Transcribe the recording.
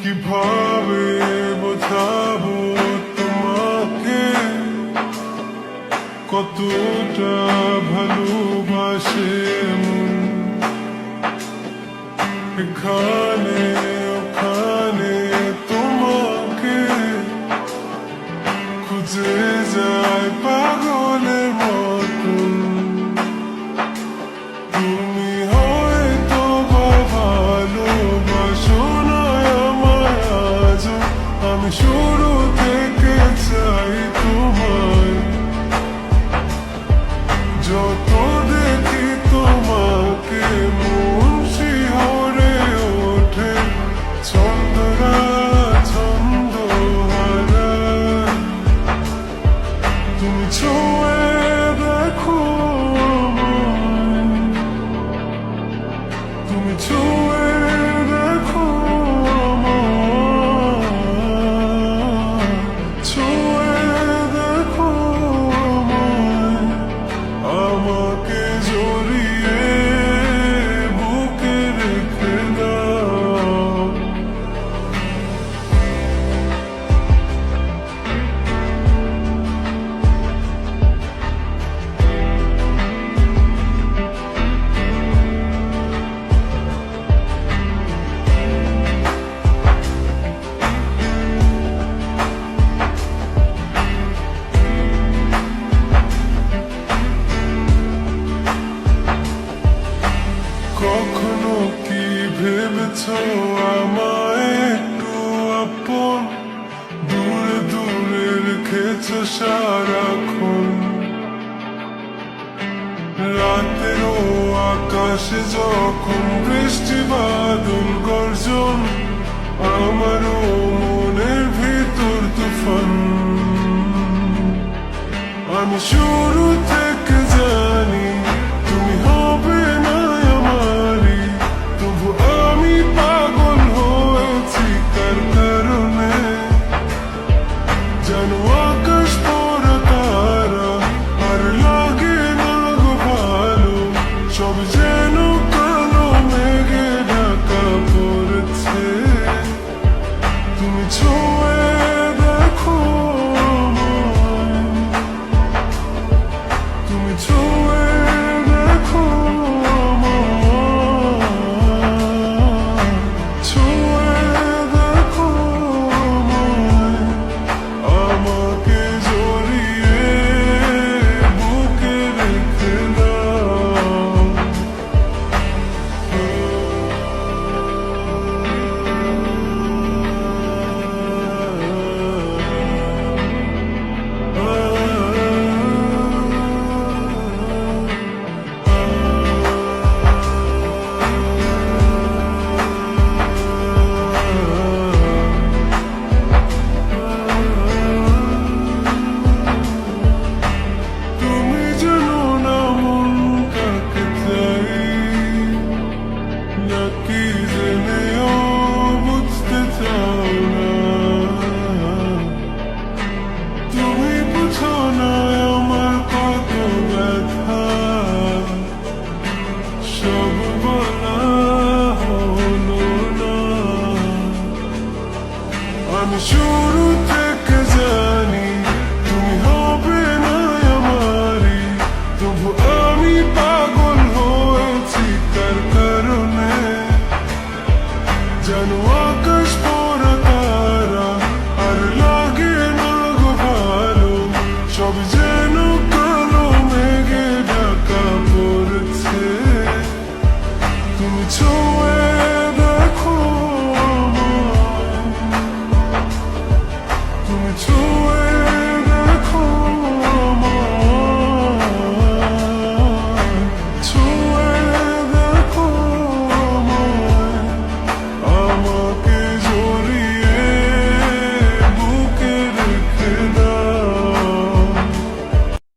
কিভাবে বোঝাবো তোমাকে কতটা ভালোবাসে মন। এখানে ওখানে তোমাকে খুঁজে যায় পাগলের মতন। তুমি হয়তো বা ভালোবাসো না আমায় আজও, আমি শুরু থেকে চাই তোমায়। যত দেখি তোমাকে মন শিহরে ওঠে, ছন্দরা ছন্দ হারায়। তুমি ছুঁয়ে দেখো আমায়, তুমি ছুঁয়ে দেখো আমায়, ছুঁয়ে দেখো আমায়, আমাকে জড়িয়ে বুকে রেখে দাও। কখনো কি ভেবেছো আমায় একটু আপন, দূরে দূরে রেখেছো সারাক্ষণ। রাতেরও আকাশে যখন বৃষ্টি বাদল গর্জন, আমারও মনের ভিতর তুফান। আমি শুরু থেকে জানি তুমি হবে না আমারই, তবু আমি পাগল হয়েছি কার কারণে। জানো আকাশ পড়া তারা আর লাগে না গো ভালো, সব যেন কালো মেঘে ঢাকা পড়েছে। তুমি ছুঁয়ে দেখো আমায়, তুমি ছুঁয়ে দেখো আমায়, ছুঁয়ে দেখো আমায়, আমাকে জড়িয়ে বুকে রেখে দাও। তুমি জানো না মন কাকে চাই, নাকি জেনেও বুঝতে চাও না। তুমি বুঝো না আমার কত ব্যথা, সব বলা হলো না। আমি শুরু থেকে জানি তুমি হবে না আমারই, তবু আমি পাগল হয়েছি কার কারণে। জানো আকাশ